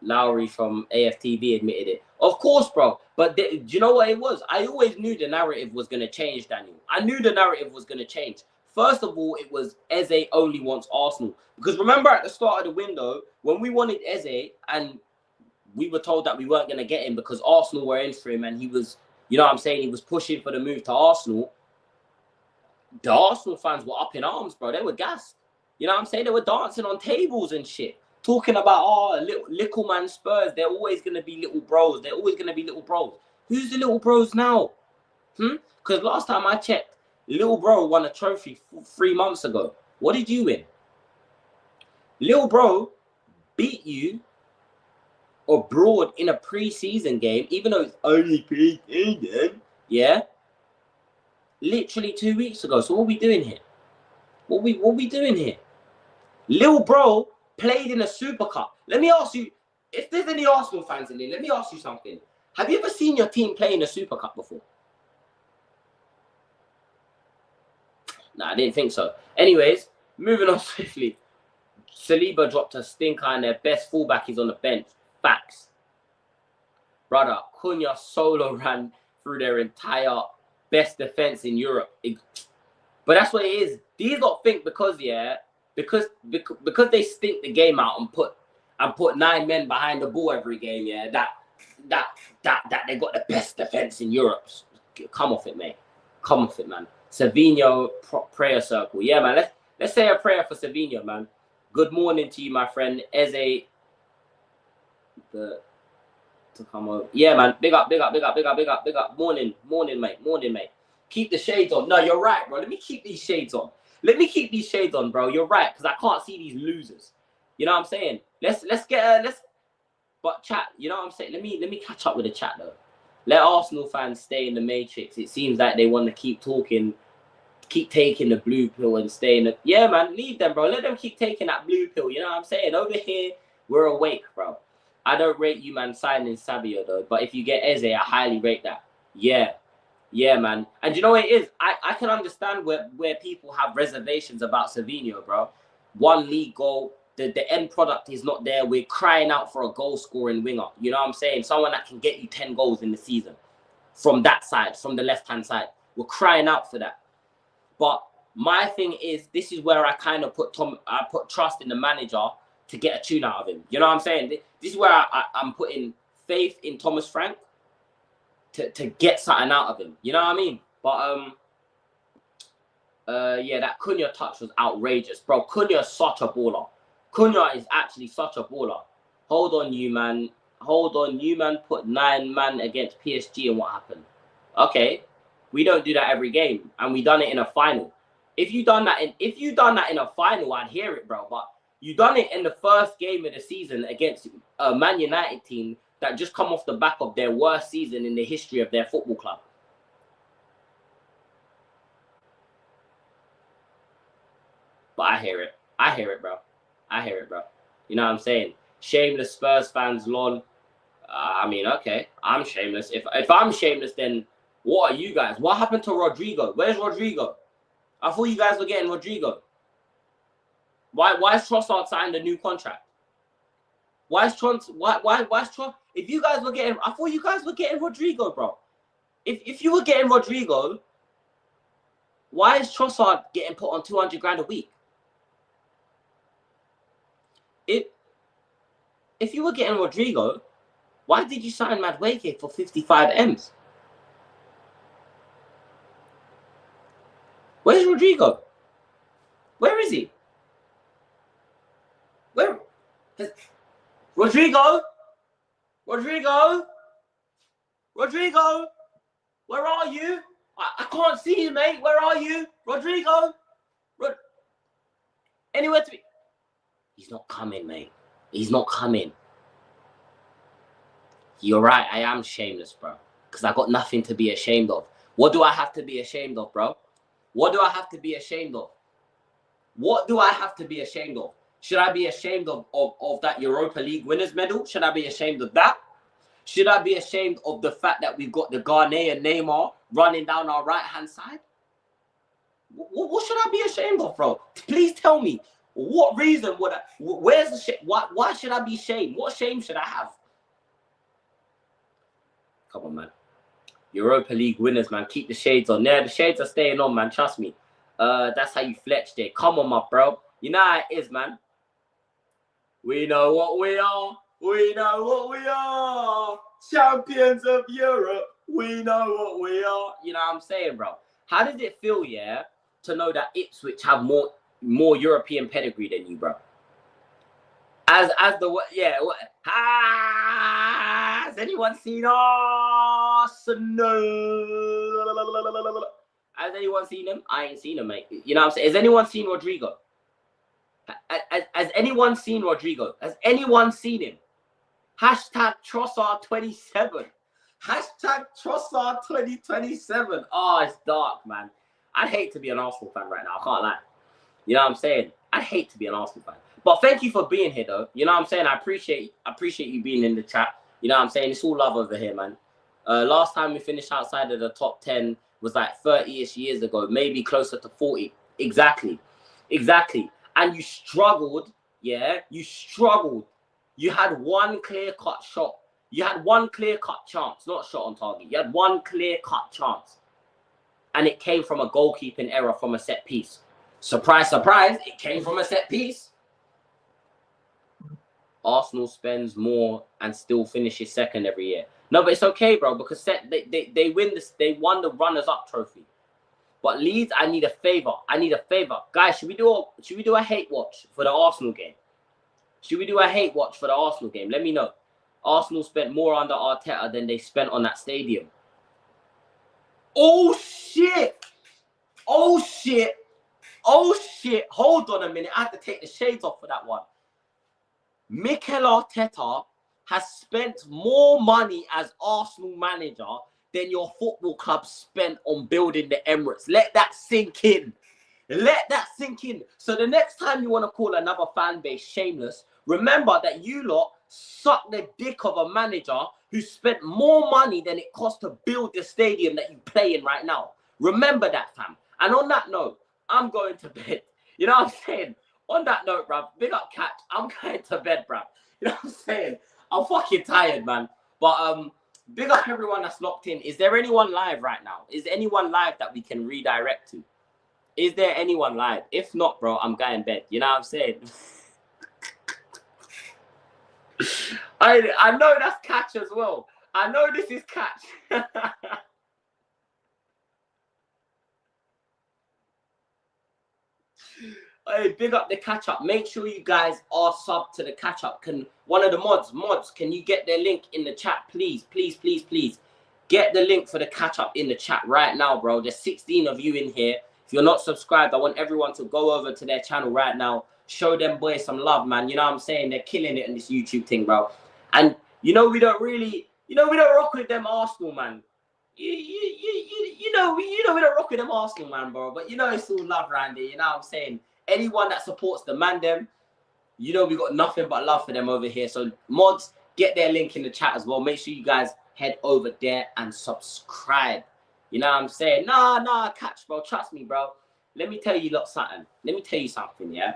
Lowry from AFTV admitted it. Of course, bro. But do you know what it was? I always knew the narrative was going to change, Daniel. I knew the narrative was going to change. First of all, it was Eze only wants Arsenal. Because remember at the start of the window, when we wanted Eze and we were told that we weren't going to get him because Arsenal were in for him and he was, you know what I'm saying, he was pushing for the move to Arsenal. The Arsenal fans were up in arms, bro. They were gassed. You know what I'm saying? They were dancing on tables and shit. Talking about, oh, little man Spurs. They're always going to be little bros. They're always going to be little bros. Who's the little bros now? Because last time I checked, Little Bro won a trophy 3 months ago. What did you win? Little Bro beat you abroad in a pre-season game, even though it's only pre-season, yeah? Literally 2 weeks ago. So what are we doing here? What we doing here? Little Bro played in a Super Cup. Let me ask you, if there's any Arsenal fans in there, let me ask you something. Have you ever seen your team play in a Super Cup before? Nah, I didn't think so. Anyways, moving on swiftly. Saliba dropped a stinker and their best fullback is on the bench. Facts. Brother, Cunha solo ran through their entire best defense in Europe. But that's what it is. These lot think because they stink the game out and put 9 men behind the ball every game, yeah, that they got the best defense in Europe. Come off it, mate. Come off it, man. Savinho prayer circle. Yeah, man. Let's say a prayer for Savinho, man. Good morning to you, my friend. Eze to come over. Yeah, man. Big up. Morning, mate. Keep the shades on. No, you're right, bro. Let me keep these shades on. Bro. You're right, because I can't see these losers. You know what I'm saying? But chat, you know what I'm saying? Let me catch up with the chat though. Let Arsenal fans stay in the matrix. It seems like they want to keep talking, keep taking the blue pill and stay in the... Yeah, man, leave them, bro. Let them keep taking that blue pill. You know what I'm saying? Over here, we're awake, bro. I don't rate you, man, signing Sabio, though. But if you get Eze, I highly rate that. Yeah, Yeah, man. And you know what it is? I can understand where people have reservations about Savinho, bro. One league goal, the end product is not there. We're crying out for a goal scoring winger. You know what I'm saying? Someone that can get you 10 goals in the season from that side, from the left-hand side. We're crying out for that. But my thing is, this is where I kind of put trust in the manager to get a tune out of him. You know what I'm saying? This is where I'm putting faith in Thomas Frank to get something out of him. You know what I mean? But yeah, that Cunha touch was outrageous, bro. Cunha is such a baller. Cunha is actually such a baller. Hold on, you man. Hold on, you man. Put 9 man against PSG, and what happened? Okay, we don't do that every game, and we done it in a final. If you done that in a final, I'd hear it, bro. But you done it in the first game of the season against a Man United team that just come off the back of their worst season in the history of their football club. But I hear it. I hear it, bro. I hear it, bro. You know what I'm saying? Shameless Spurs fans, lol. I mean, okay, I'm shameless. If I'm shameless, then what are you guys? What happened to Rodrigo? Where's Rodrigo? I thought you guys were getting Rodrigo. Why is Trossard signed a new contract? Why is Trossard? If you guys were getting, I thought you guys were getting Rodrigo, bro. If you were getting Rodrigo, why is Trossard getting put on 200 grand a week? If you were getting Rodrigo, why did you sign Madueke for 55 M's? Where's Rodrigo? Where is he? Where? Rodrigo? Rodrigo? Rodrigo? Where are you? I can't see you, mate. Where are you? Rodrigo? Anywhere to be? He's not coming, mate. He's not coming. You're right. I am shameless, bro. Because I got nothing to be ashamed of. What do I have to be ashamed of, bro? What do I have to be ashamed of? What do I have to be ashamed of? Should I be ashamed of that Europa League winners medal? Should I be ashamed of that? Should I be ashamed of the fact that we've got the Ghanaian Neymar running down our right-hand side? What should I be ashamed of, bro? Please tell me. What reason would I? Where's the shame? Why should I be shamed? What shame should I have? Come on, man. Europa League winners, man. Keep the shades on. Yeah, the shades are staying on, man. Trust me. That's how you fletch there. Come on, my bro. You know how it is, man. We know what we are. We know what we are. Champions of Europe. We know what we are. You know what I'm saying, bro? How does it feel, yeah, to know that Ipswich have more European pedigree than you, bro? Has anyone seen Arsenal? Has anyone seen him? I ain't seen him, mate. You know what I'm saying? Has anyone seen Rodrigo? Has anyone seen Rodrigo? Has anyone seen him? Hashtag Trossard27. Hashtag Trossard2027. Oh, it's dark, man. I'd hate to be an Arsenal fan right now. I can't lie. You know what I'm saying? I'd hate to be an Arsenal fan. But thank you for being here, though. You know what I'm saying? I appreciate you being in the chat. You know what I'm saying? It's all love over here, man. Last time we finished outside of the top 10 was like 30-ish years ago, maybe closer to 40. Exactly. And you struggled, yeah? You struggled. You had one clear-cut shot. You had one clear-cut chance, not shot on target. You had one clear-cut chance. And it came from a goalkeeping error from a set piece. Surprise, surprise, it came from a set piece. Arsenal spends more and still finishes second every year. No, but it's okay, bro, because they win this. They won the runners-up trophy. But Leeds, I need a favor. Guys, should we do a hate watch for the Arsenal game? Should we do a hate watch for the Arsenal game? Let me know. Arsenal spent more under Arteta than they spent on that stadium. Oh shit! Oh shit! Hold on a minute. I have to take the shades off for that one. Mikel Arteta has spent more money as Arsenal manager than your football club spent on building the Emirates. Let that sink in. So the next time you want to call another fan base shameless, remember that you lot suck the dick of a manager who spent more money than it cost to build the stadium that you play in right now. Remember that, fam. And on that note, I'm going to bed. You know what I'm saying? On that note, bruv, big up Catch. I'm going to bed, bruv. You know what I'm saying? I'm fucking tired, man. But big up everyone that's locked in. Is there anyone live right now? Is there anyone live that we can redirect to? Is there anyone live? If not, bro, I'm going to bed. You know what I'm saying? I know that's Catch as well. I know this is Catch. Hey, big up the catch up. Make sure you guys are sub to the catch up. Can one of the mods, can you get their link in the chat, please? Please. Get the link for the catch up in the chat right now, bro. There's 16 of you in here. If you're not subscribed, I want everyone to go over to their channel right now. Show them boys some love, man. You know what I'm saying? They're killing it in this YouTube thing, bro. And we don't rock with them Arsenal, man. You know we don't rock with them Arsenal, man, bro. But it's all love around here. You know what I'm saying? Anyone that supports the man them, we got nothing but love for them over here. So mods, get their link in the chat as well. Make sure you guys head over there and subscribe. You know what I'm saying? Nah, Catch, bro. Trust me, bro. Let me tell you something. Let me tell you something, yeah?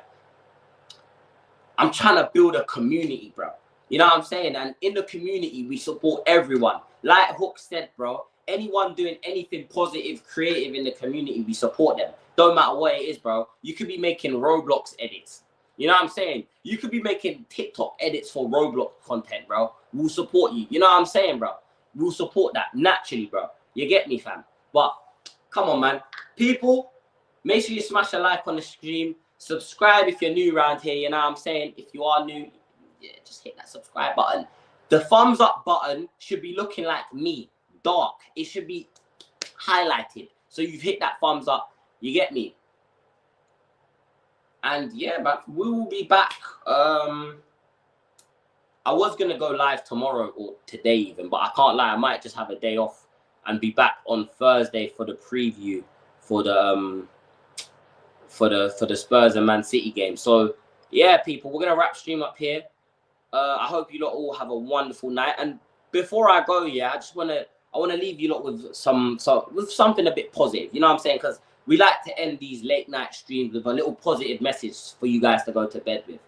I'm trying to build a community, bro. You know what I'm saying? And in the community, we support everyone. Like Hook said, bro, anyone doing anything positive, creative in the community, we support them. Don't matter what it is, bro. You could be making Roblox edits. You know what I'm saying? You could be making TikTok edits for Roblox content, bro. We'll support you. You know what I'm saying, bro? We'll support that naturally, bro. You get me, fam? But come on, man. People, make sure you smash a like on the stream. Subscribe if you're new around here. You know what I'm saying? If you are new, yeah, just hit that subscribe button. The thumbs up button should be looking like me, dark. It should be highlighted. So you've hit that thumbs up. You get me? And yeah, but we will be back. I was going to go live tomorrow or today even, but I can't lie. I might just have a day off and be back on Thursday for the preview for the Spurs and Man City game. So yeah, people, we're going to wrap stream up here. I hope you lot all have a wonderful night. And before I go, yeah, I want to leave you lot with something a bit positive. You know what I'm saying? Because we like to end these late night streams with a little positive message for you guys to go to bed with.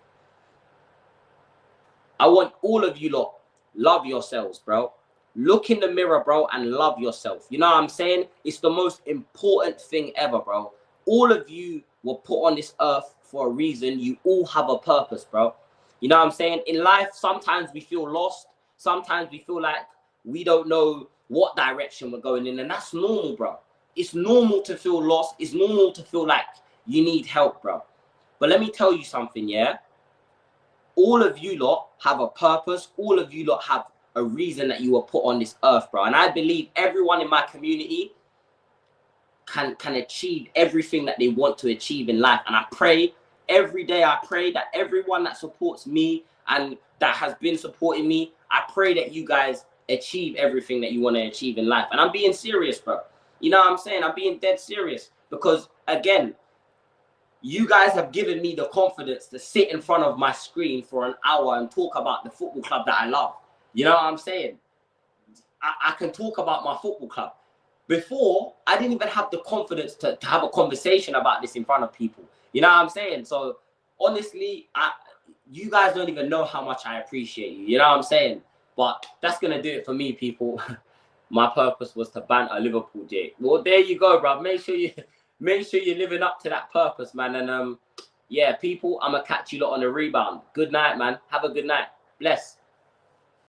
I want all of you lot, love yourselves, bro. Look in the mirror, bro, and love yourself. You know what I'm saying? It's the most important thing ever, bro. All of you were put on this earth for a reason. You all have a purpose, bro. You know what I'm saying? In life, sometimes we feel lost. Sometimes we feel like we don't know what direction we're going in. And that's normal, bro. It's normal to feel lost. It's normal to feel like you need help, bro. But let me tell you something, yeah? All of you lot have a purpose. All of you lot have a reason that you were put on this earth, bro. And I believe everyone in my community can achieve everything that they want to achieve in life. And I pray, every day I pray that everyone that supports me and that has been supporting me, I pray that you guys achieve everything that you want to achieve in life. And I'm being serious, bro. You know what I'm saying? I'm being dead serious because, again, you guys have given me the confidence to sit in front of my screen for an hour and talk about the football club that I love. You know what I'm saying? I can talk about my football club. Before, I didn't even have the confidence to have a conversation about this in front of people. You know what I'm saying? So, honestly, you guys don't even know how much I appreciate you. You know what I'm saying? But that's going to do it for me, people. My purpose was to banter Liverpool day. Well, there you go, bro. Make sure you're living up to that purpose, man. And yeah, people, I'm gonna catch you lot on the rebound. Good night, man. Have a good night. Bless.